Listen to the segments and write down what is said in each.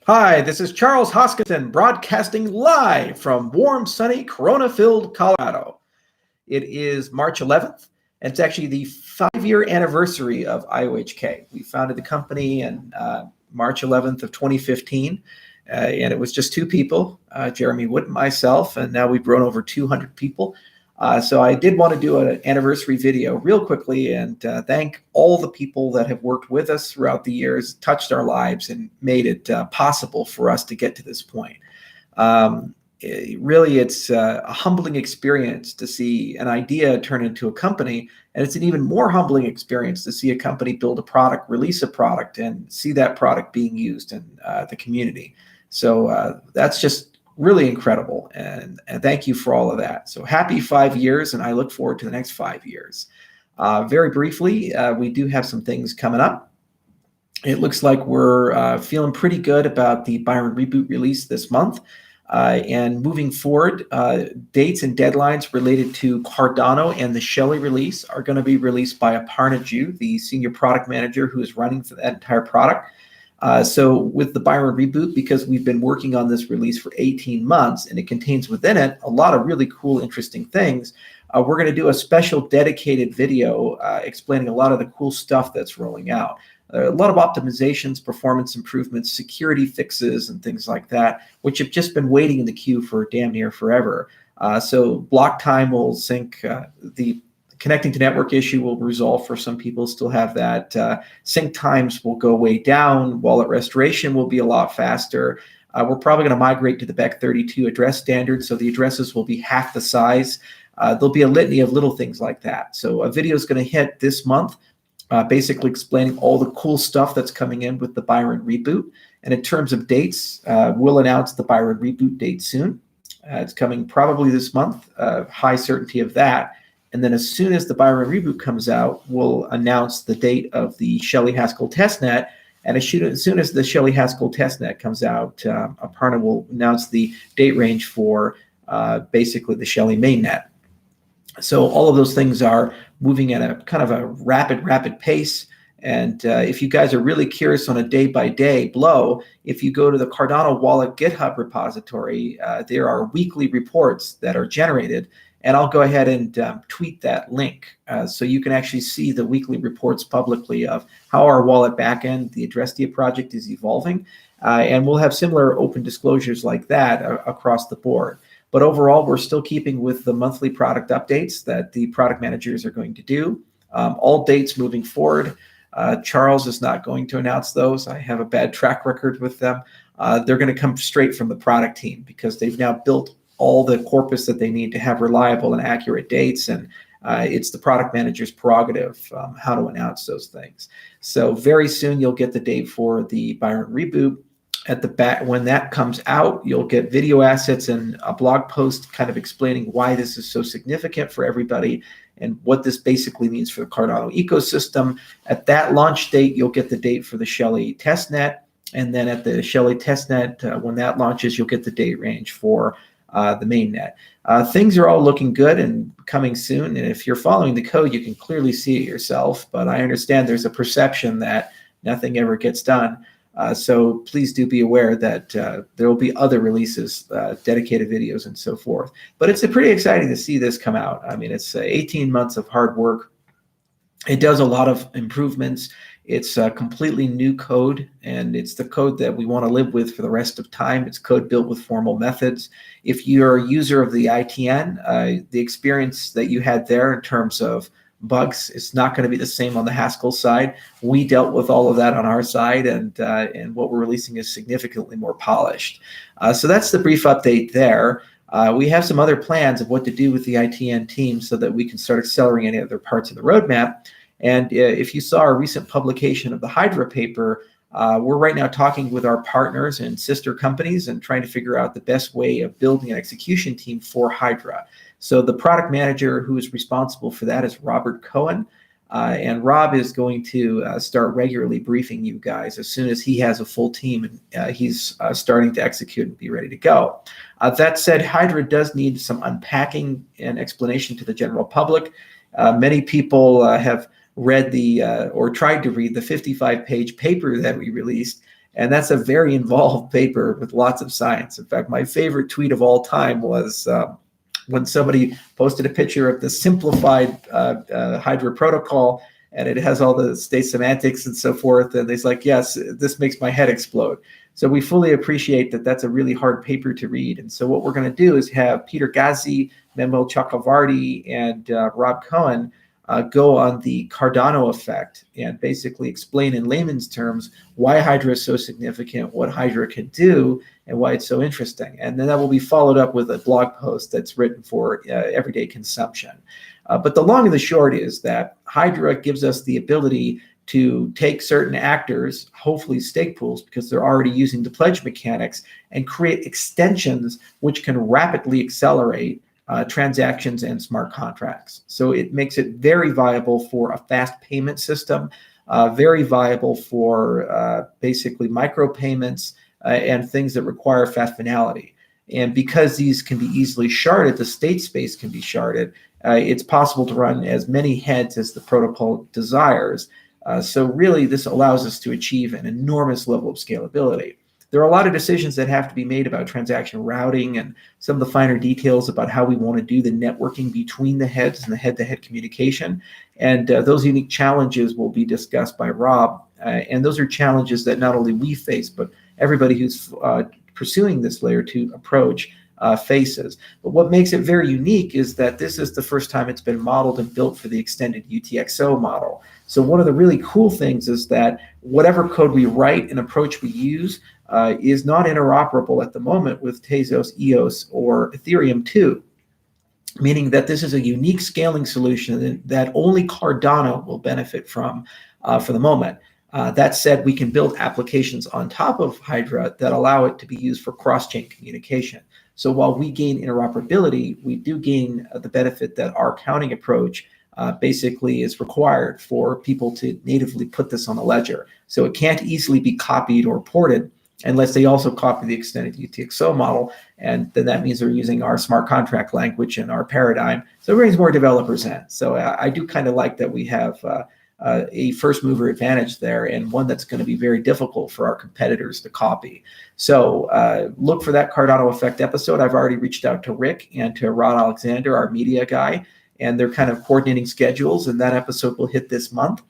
Hi, this is Charles Hoskinson broadcasting live from warm, sunny, Corona-filled Colorado. It is March 11th, and it's actually the 5-year anniversary of IOHK. We founded the company in March 11th of 2015, and it was just two people, Jeremy Wood and myself, and now we've grown over 200 people. So I did want to do an anniversary video real quickly and thank all the people that have worked with us throughout the years, touched our lives, and made it possible for us to get to this point. It's a humbling experience to see an idea turn into a company, and it's an even more humbling experience to see a company build a product, release a product, and see that product being used in the community. So that's just really incredible, and thank you for all of that. So happy 5 years, and I look forward to the next 5 years. Very briefly, we do have some things coming up. It looks like we're feeling pretty good about the Byron reboot release this month. And moving forward, dates and deadlines related to Cardano and the Shelly release are going to be released by Aparna Jew, the senior product manager who is running for that entire product. So with the Byron reboot, because we've been working on this release for 18 months and it contains within it a lot of really cool, interesting things, we're going to do a special dedicated video explaining a lot of the cool stuff that's rolling out. A lot of optimizations, performance improvements, security fixes, and things like that, which have just been waiting in the queue for damn near forever. So block time will sync. The connecting to network issue will resolve for some people, still have that. Sync times will go way down. Wallet restoration will be a lot faster. We're probably going to migrate to the BEC32 address standard, so the addresses will be half the size. There'll be a litany of little things like that. So a video is going to hit this month, basically explaining all the cool stuff that's coming in with the Byron reboot. And in terms of dates, we'll announce the Byron reboot date soon. It's coming probably this month, high certainty of that. And then as soon as the Byron reboot comes out, we'll announce the date of the Shelly Haskell testnet. And as soon as the Shelly Haskell testnet comes out, Aparna will announce the date range for basically the Shelly mainnet. So all of those things are moving at a kind of a rapid pace. And if you guys are really curious on a day-by-day blow, if you go to the Cardano Wallet GitHub repository, there are weekly reports that are generated. And I'll go ahead and tweet that link so you can actually see the weekly reports publicly of how our wallet backend, the Addrestia project, is evolving. And we'll have similar open disclosures like that across the board. But overall, we're still keeping with the monthly product updates that the product managers are going to do. All dates moving forward. Charles is not going to announce those. I have a bad track record with them. They're going to come straight from the product team because they've now built all the corpus that they need to have reliable and accurate dates, and it's the product manager's prerogative how to announce those things. So very soon you'll get the date for the Byron reboot. At the back, when that comes out, you'll get video assets and a blog post kind of explaining why this is so significant for everybody and what this basically means for the Cardano ecosystem. At that launch date, you'll get the date for the Shelly testnet, and then at the Shelly testnet, when that launches, you'll get the date range for the mainnet. Things are all looking good and coming soon, and if you're following the code, you can clearly see it yourself, but I understand there's a perception that nothing ever gets done. So please do be aware that there will be other releases, dedicated videos, and so forth. But it's pretty exciting to see this come out. I mean, it's 18 months of hard work. It does a lot of improvements. It's completely new code, and it's the code that we want to live with for the rest of time. It's code built with formal methods. If you're a user of the ITN, the experience that you had there in terms of bugs, it's not going to be the same on the Haskell side. We dealt with all of that on our side, and what we're releasing is significantly more polished. So that's the brief update there. We have some other plans of what to do with the ITN team so that we can start accelerating any other parts of the roadmap. And if you saw our recent publication of the Hydra paper, we're right now talking with our partners and sister companies and trying to figure out the best way of building an execution team for Hydra. So the product manager who is responsible for that is Robert Cohen. And Rob is going to start regularly briefing you guys as soon as he has a full team and he's starting to execute and be ready to go. That said, Hydra does need some unpacking and explanation to the general public. Many people have read or tried to read the 55-page paper that we released, And that's a very involved paper with lots of science. In fact, my favorite tweet of all time was when somebody posted a picture of the simplified Hydra protocol, and it has all the state semantics and so forth. And it's like, yes, this makes my head explode. So we fully appreciate that that's a really hard paper to read. And so what we're going to do is have Peter Ghazi, Memo Chakravarty, and Rob Cohen go on the Cardano effect and basically explain in layman's terms why Hydra is so significant, what Hydra can do, and why it's so interesting. And then that will be followed up with a blog post that's written for everyday consumption. But the long and the short is that Hydra gives us the ability to take certain actors, hopefully stake pools, because they're already using the pledge mechanics, and create extensions which can rapidly accelerate transactions and smart contracts. So it makes it very viable for a fast payment system, very viable for basically micropayments and things that require fast finality. And because these can be easily sharded, the state space can be sharded, it's possible to run as many heads as the protocol desires. So really, this allows us to achieve an enormous level of scalability. There are a lot of decisions that have to be made about transaction routing and some of the finer details about how we want to do the networking between the heads and the head-to-head communication. And those unique challenges will be discussed by Rob. And those are challenges that not only we face, but everybody who's pursuing this layer 2 approach faces. But what makes it very unique is that this is the first time it's been modeled and built for the extended UTXO model. So one of the really cool things is that whatever code we write and approach we use is not interoperable at the moment with Tezos, EOS, or Ethereum 2, meaning that this is a unique scaling solution that only Cardano will benefit from for the moment. That said, we can build applications on top of Hydra that allow it to be used for cross-chain communication. So while we gain interoperability, we do gain the benefit that our counting approach basically is required for people to natively put this on the ledger. So it can't easily be copied or ported unless they also copy the extended UTXO model. And then that means they're using our smart contract language and our paradigm. So it brings more developers in. So I do kind of like that we have a first mover advantage there, and one that's going to be very difficult for our competitors to copy. So look for that Cardano Effect episode. I've already reached out to Rick and to Rod Alexander, our media guy, and they're kind of coordinating schedules, and that episode will hit this month.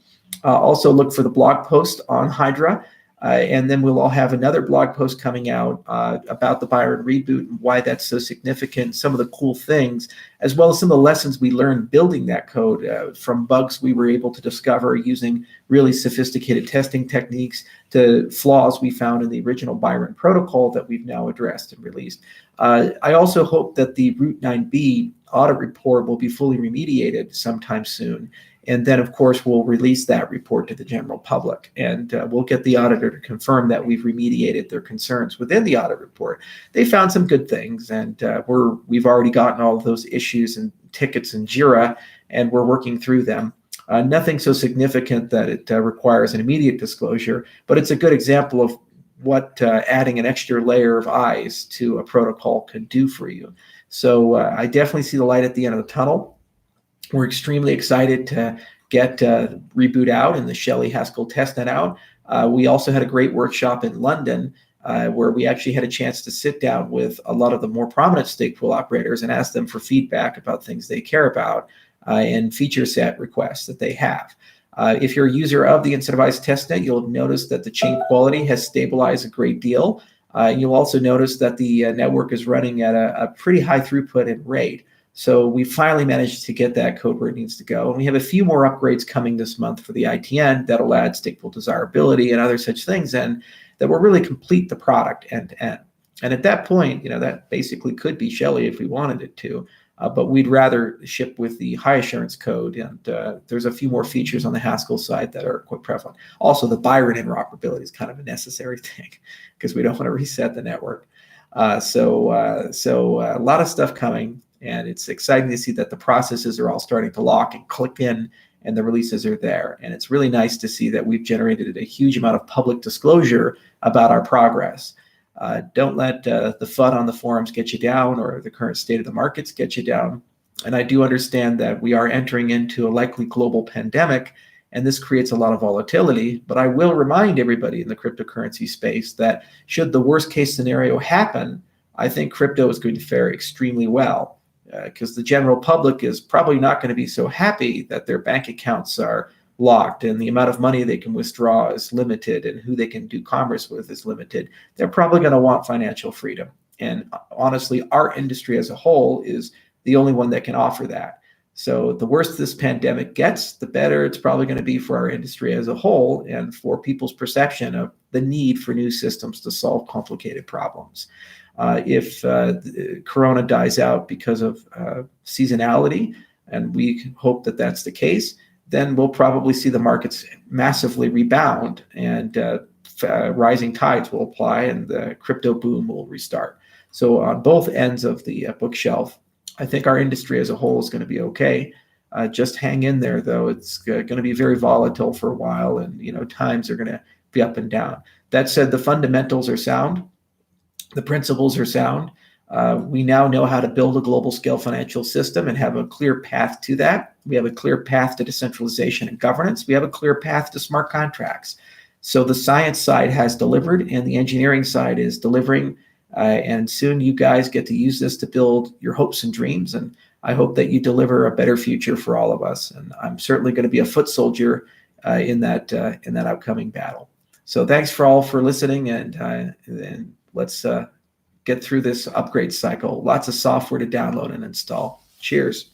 Also look for the blog post on Hydra. And then we'll all have another blog post coming out about the Byron reboot and why that's so significant, some of the cool things, as well as some of the lessons we learned building that code from bugs we were able to discover using really sophisticated testing techniques to flaws we found in the original Byron protocol that we've now addressed and released. I also hope that the Route 9B audit report will be fully remediated sometime soon. And then, of course, we'll release that report to the general public, and we'll get the auditor to confirm that we've remediated their concerns within the audit report. They found some good things, and we've already gotten all of those issues and tickets in JIRA, and we're working through them. Nothing so significant that it requires an immediate disclosure, but it's a good example of what adding an extra layer of eyes to a protocol can do for you. So I definitely see the light at the end of the tunnel. We're extremely excited to get Reboot out and the Shelly Haskell testnet out. We also had a great workshop in London where we actually had a chance to sit down with a lot of the more prominent stake pool operators and ask them for feedback about things they care about and feature set requests that they have. If you're a user of the incentivized testnet, you'll notice that the chain quality has stabilized a great deal. You'll also notice that the network is running at a pretty high throughput and rate. So we finally managed to get that code where it needs to go. And we have a few more upgrades coming this month for the ITN that'll add stake pool desirability and other such things, and that will really complete the product end to end. And at that point, that basically could be Shelly if we wanted it to, but we'd rather ship with the high assurance code. And there's a few more features on the Haskell side that are quite prevalent. Also, the Byron interoperability is kind of a necessary thing because we don't want to reset the network. So a lot of stuff coming. And it's exciting to see that the processes are all starting to lock and click in and the releases are there. And it's really nice to see that we've generated a huge amount of public disclosure about our progress. Don't let the FUD on the forums get you down or the current state of the markets get you down. And I do understand that we are entering into a likely global pandemic. and this creates a lot of volatility. But I will remind everybody in the cryptocurrency space that should the worst case scenario happen, I think crypto is going to fare extremely well, because the general public is probably not going to be so happy that their bank accounts are locked and the amount of money they can withdraw is limited and who they can do commerce with is limited. They're probably going to want financial freedom. And honestly, our industry as a whole is the only one that can offer that. So the worse this pandemic gets, the better it's probably going to be for our industry as a whole and for people's perception of the need for new systems to solve complicated problems. If Corona dies out because of seasonality, and we hope that that's the case, then we'll probably see the markets massively rebound and rising tides will apply and the crypto boom will restart. So on both ends of the bookshelf, I think our industry as a whole is going to be okay. Just hang in there, though. It's going to be very volatile for a while, and times are going to be up and down. That said, the fundamentals are sound. The principles are sound. We now know how to build a global scale financial system and have a clear path to that. We have a clear path to decentralization and governance. We have a clear path to smart contracts. So the science side has delivered and the engineering side is delivering. And soon you guys get to use this to build your hopes and dreams. And I hope that you deliver a better future for all of us. And I'm certainly going to be a foot soldier in that upcoming battle. So thanks for all for listening, and let's get through this upgrade cycle. Lots of software to download and install. Cheers.